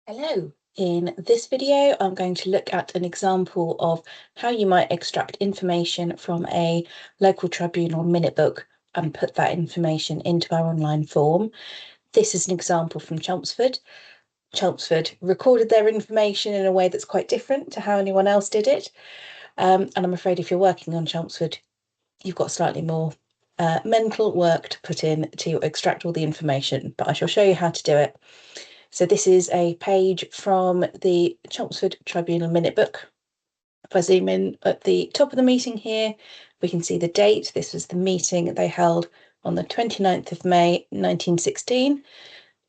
Hello. In this video, I'm going to look at an example of how you might extract information from a local tribunal minute book and put that information into our online form. This is an example from Chelmsford. Chelmsford recorded their information in a way that's quite different to how anyone else did it. And I'm afraid if you're working on Chelmsford, you've got slightly more mental work to put in to extract all the information, but I shall show you how to do it. So this is a page from the Chelmsford Tribunal Minute Book. If I zoom in at the top of the meeting here, we can see the date. This was the meeting they held on the 29th of May 1916. It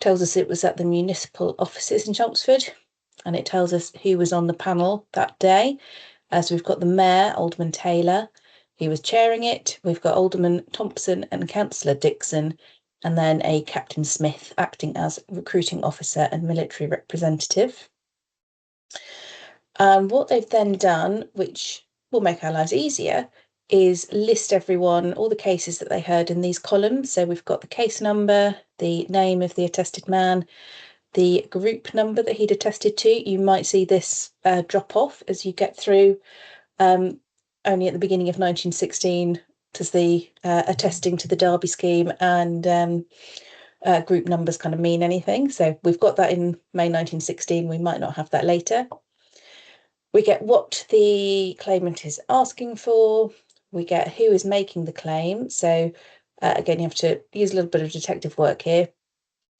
tells us it was at the municipal offices in Chelmsford, and it tells us who was on the panel that day. So we've got the Mayor, Alderman Taylor, who was chairing it. We've got Alderman Thompson and Councillor Dixon, and then a Captain Smith acting as recruiting officer and military representative. What they've then done, which will make our lives easier, is list everyone, all the cases that they heard in these columns. So we've got the case number, the name of the attested man, the group number that he'd attested to. You might see this drop off as you get through. Only at the beginning of 1916 does the attesting to the Derby scheme and group numbers kind of mean anything. So we've got that in May 1916. We might not have that later. We get what the claimant is asking for. We get who is making the claim. So again, you have to use a little bit of detective work here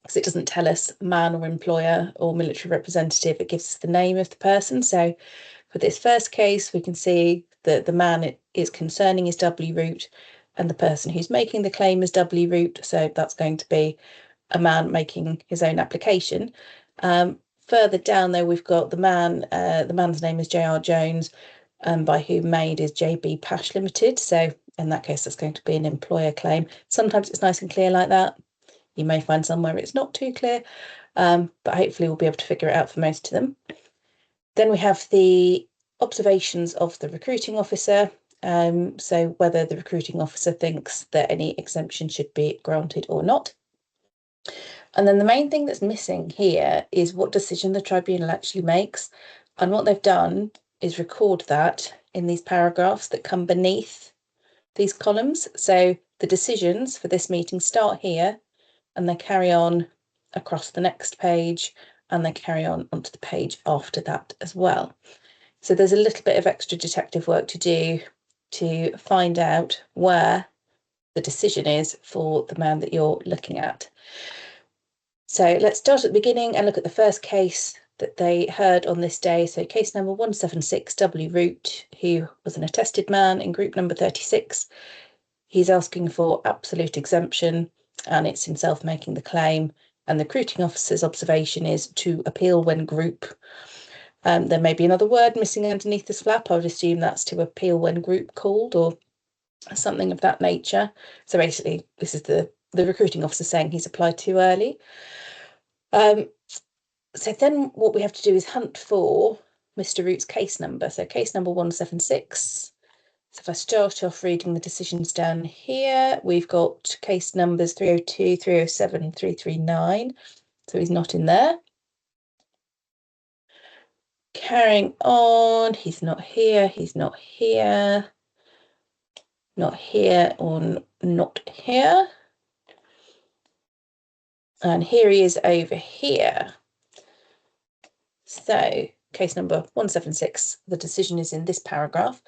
because it doesn't tell us man or employer or military representative. It gives us the name of the person. So for this first case, we can see that the man is concerning is W root and the person who's making the claim is W root. So that's going to be a man making his own application. Further down there, we've got the man's name is J.R. Jones, by whom made is J.B. Pash Limited. So in that case, that's going to be an employer claim. Sometimes it's nice and clear like that. You may find somewhere it's not too clear, but hopefully we'll be able to figure it out for most of them. Then we have the observations of the recruiting officer. So whether the recruiting officer thinks that any exemption should be granted or not. And then the main thing that's missing here is what decision the tribunal actually makes. And what they've done is record that in these paragraphs that come beneath these columns. So the decisions for this meeting start here and they carry on across the next page and they carry on onto the page after that as well. So there's a little bit of extra detective work to do to find out where the decision is for the man that you're looking at. So let's start at the beginning and look at the first case that they heard on this day. So case number 176, W Root, who was an attested man in group number 36. He's asking for absolute exemption and it's himself making the claim. And the recruiting officer's observation is to appeal when group. There may be another word missing underneath this flap. I would assume that's to appeal when group called or something of that nature. So basically, this is the recruiting officer saying he's applied too early. So then what we have to do is hunt for Mr. Root's case number. So case number 176. So if I start off reading the decisions down here, we've got case numbers 302, 307, and 339. So he's not in there. Carrying on, he's not here, he's not here, not here, or not here. And here he is over here. So case number 176, the decision is in this paragraph,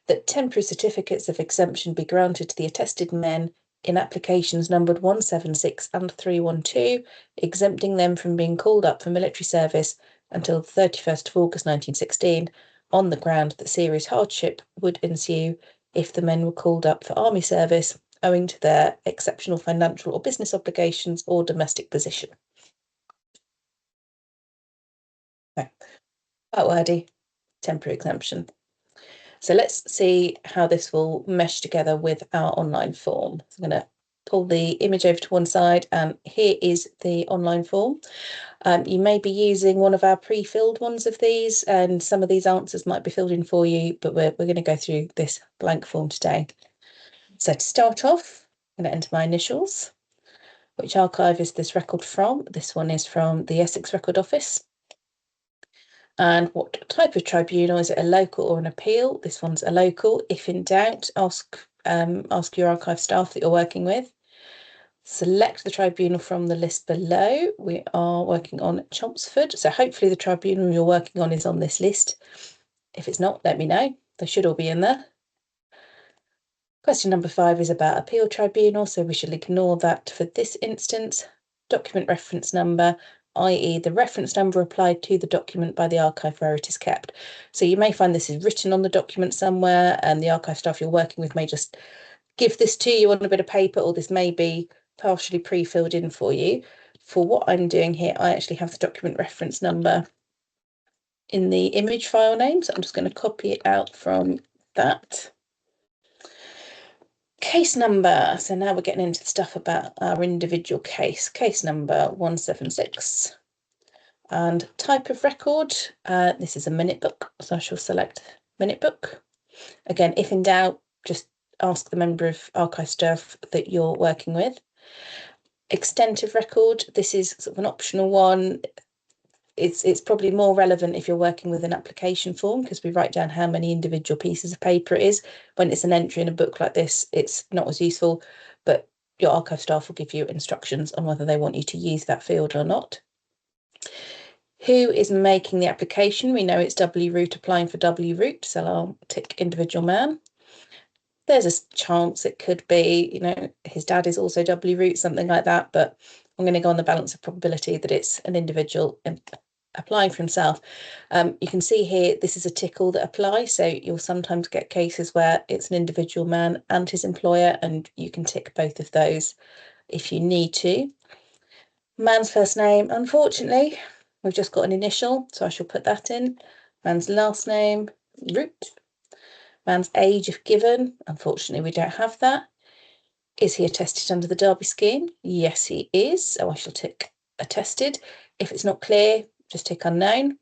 that temporary certificates of exemption be granted to the attested men in applications numbered 176 and 312, exempting them from being called up for military service until the 31st of August 1916, on the ground that serious hardship would ensue if the men were called up for army service, owing to their exceptional financial or business obligations or domestic position. Okay. Quite wordy, temporary exemption. So let's see how this will mesh together with our online form. So I'm going to pull the image over to one side and here is the online form. You may be using one of our pre-filled ones of these and some of these answers might be filled in for you, but we're going to go through this blank form today. So to start off, I'm going to enter my initials. Which archive is this record from? This one is from the Essex Record Office. And what type of tribunal? Is it a local or an appeal? This one's a local. If in doubt, ask your archive staff that you're working with. Select the tribunal from the list below. We are working on Chelmsford, so hopefully the tribunal you're working on is on this list. If it's not, let me know. They should all be in there. Question number 5 is about appeal tribunal, so we should ignore that for this instance. Document reference number, i.e. the reference number applied to the document by the archive where it is kept. So you may find this is written on the document somewhere, and the archive staff you're working with may just give this to you on a bit of paper, or this may be partially pre-filled in for you. For what I'm doing here, I actually have the document reference number in the image file name, so I'm just going to copy it out from that. Case number. So now we're getting into the stuff about our individual case. Case number 176. And type of record. This is a minute book, so I shall select minute book. Again, if in doubt, just ask the member of archive staff that you're working with. Extent of record. This is sort of an optional one. It's probably more relevant if you're working with an application form, because we write down how many individual pieces of paper it is. When it's an entry in a book like this, it's not as useful, but your archive staff will give you instructions on whether they want you to use that field or not. Who is making the application? We know it's W Root applying for W Root, so I'll tick individual man. There's a chance it could be, you know, his dad is also W Root, something like that, but I'm going to go on the balance of probability that it's an individual applying for himself. You can see here, this is a tickle that applies, so you'll sometimes get cases where it's an individual man and his employer, and you can tick both of those if you need to. Man's first name, unfortunately, we've just got an initial, so I shall put that in. Man's last name, Root. Man's age, if given, unfortunately we don't have that. Is he attested under the Derby scheme? Yes, he is, so I shall tick attested. If it's not clear, just tick unknown.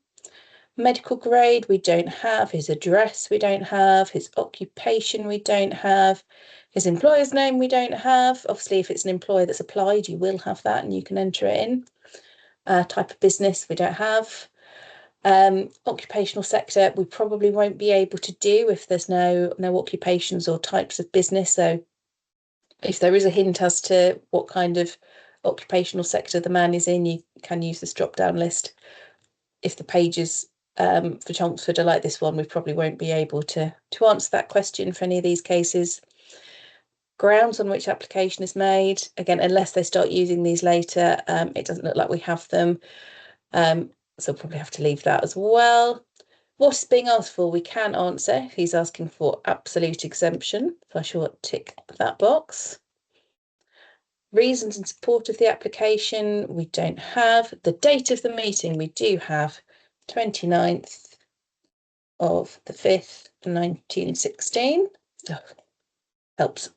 Medical grade, we don't have. His address, we don't have. His occupation, we don't have. His employer's name, we don't have. Obviously, if it's an employer that's applied, you will have that and you can enter it in. Type of business, we don't have. Occupational sector, we probably won't be able to do if there's no occupations or types of business. So if there is a hint as to what kind of occupational sector the man is in, you can use this drop-down list. If the pages for Chelmsford are like this one, we probably won't be able to answer that question for any of these cases. Grounds on which application is made, again, unless they start using these later, it doesn't look like we have them. So we'll probably have to leave that as well. What is being asked for? We can answer. He's asking for absolute exemption, so I shall tick that box. Reasons in support of the application, we don't have. The date of the meeting, we do have 29th of the 5th, 1916. Oh, helps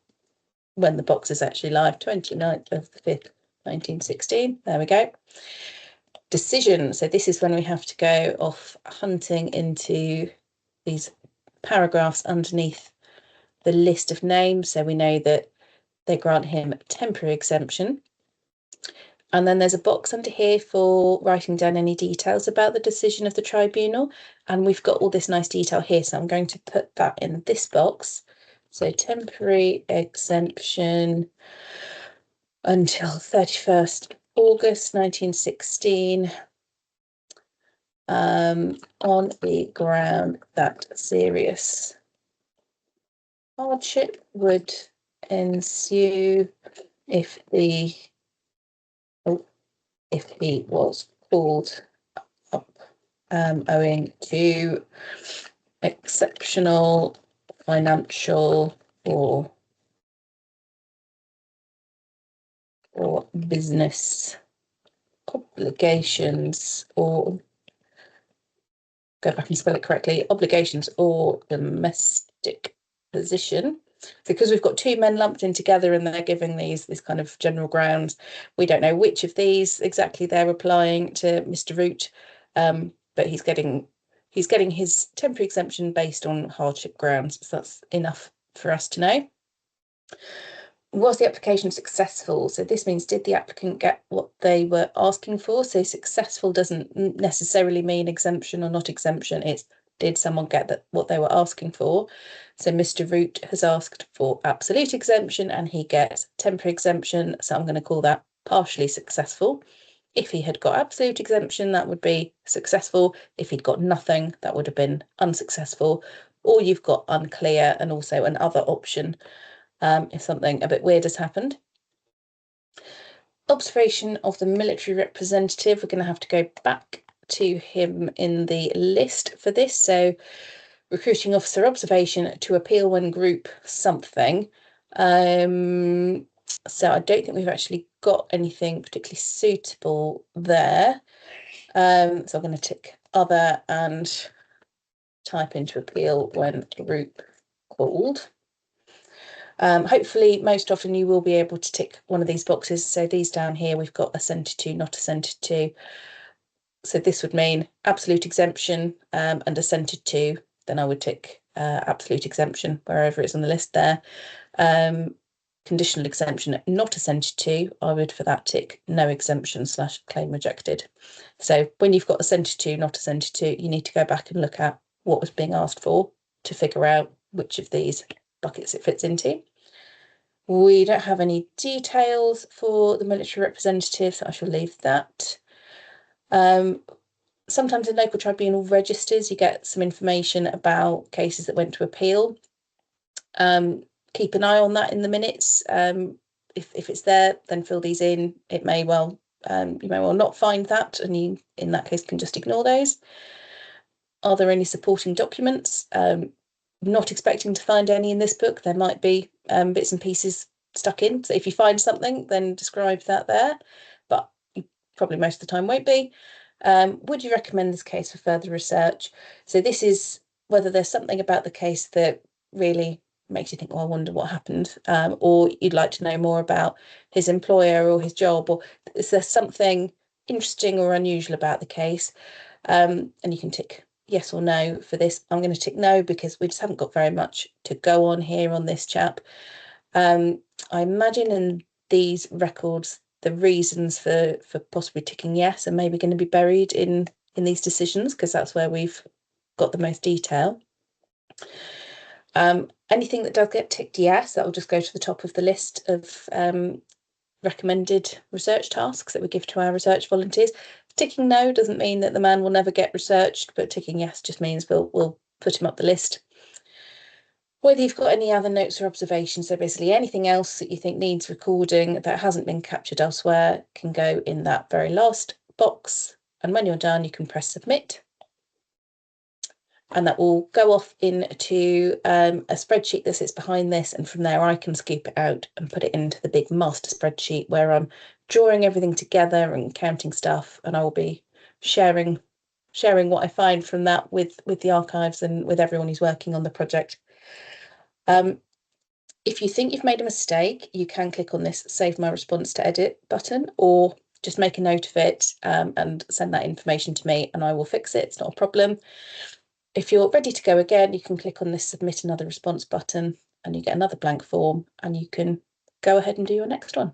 when the box is actually live, 29th of the 5th, 1916. There we go. Decision. So this is when we have to go off hunting into these paragraphs underneath the list of names. So we know that they grant him temporary exemption. And then there's a box under here for writing down any details about the decision of the tribunal. And we've got all this nice detail here, so I'm going to put that in this box. So temporary exemption until 31st August 1916 on the ground that serious hardship would ensue if he was called up owing to exceptional financial or business obligations, or go back and spell it correctly, obligations or domestic position. Because we've got two men lumped in together and they're giving these kind of general grounds, we don't know which of these exactly they're applying to Mr. Root, but he's getting his temporary exemption based on hardship grounds, so that's enough for us to know. Was the application successful? So this means, did the applicant get what they were asking for? So successful doesn't necessarily mean exemption or not exemption. It's, did someone get what they were asking for? So Mr. Root has asked for absolute exemption and he gets temporary exemption. So I'm going to call that partially successful. If he had got absolute exemption, that would be successful. If he'd got nothing, that would have been unsuccessful. Or you've got unclear and also an other option if something a bit weird has happened. Observation of the military representative. We're going to have to go back to him in the list for this. So recruiting officer observation to appeal when group something. So I don't think we've actually got anything particularly suitable there. So I'm going to tick other and type into appeal when group called. Hopefully, most often you will be able to tick one of these boxes. So these down here, we've got assented to, not assented to. So this would mean absolute exemption and assented to. Then I would tick absolute exemption wherever it's on the list there. Conditional exemption, not assented to, I would for that tick no exemption / claim rejected. So when you've got assented to, not assented to, you need to go back and look at what was being asked for to figure out which of these buckets it fits into. We don't have any details for the military representative, so I shall leave that. Sometimes in local tribunal registers, you get some information about cases that went to appeal. Keep an eye on that in the minutes. If it's there, then fill these in. It may well, you may well not find that, and you, in that case, can just ignore those. Are there any supporting documents? Not expecting to find any in this book. There might be bits and pieces stuck in. So if you find something, then describe that there, but you probably most of the time won't be. Would you recommend this case for further research? So this is whether there's something about the case that really makes you think, well, I wonder what happened, or you'd like to know more about his employer or his job, or is there something interesting or unusual about the case? And you can tick yes or no for this. I'm going to tick no because we just haven't got very much to go on here on this chap. I imagine in these records, the reasons for possibly ticking yes are maybe going to be buried in these decisions because that's where we've got the most detail. Anything that does get ticked yes, that will just go to the top of the list of recommended research tasks that we give to our research volunteers. Ticking no doesn't mean that the man will never get researched, but ticking yes just means we'll put him up the list. Whether you've got any other notes or observations, so basically anything else that you think needs recording that hasn't been captured elsewhere can go in that very last box. And when you're done, you can press submit. And that will go off into a spreadsheet that sits behind this. And from there, I can scoop it out and put it into the big master spreadsheet where I'm drawing everything together and counting stuff. And I will be sharing what I find from that with the archives and with everyone who's working on the project. If you think you've made a mistake, you can click on this Save My Response to Edit button, or just make a note of it and send that information to me and I will fix it. It's not a problem. If you're ready to go again, you can click on this Submit Another Response button and you get another blank form and you can go ahead and do your next one.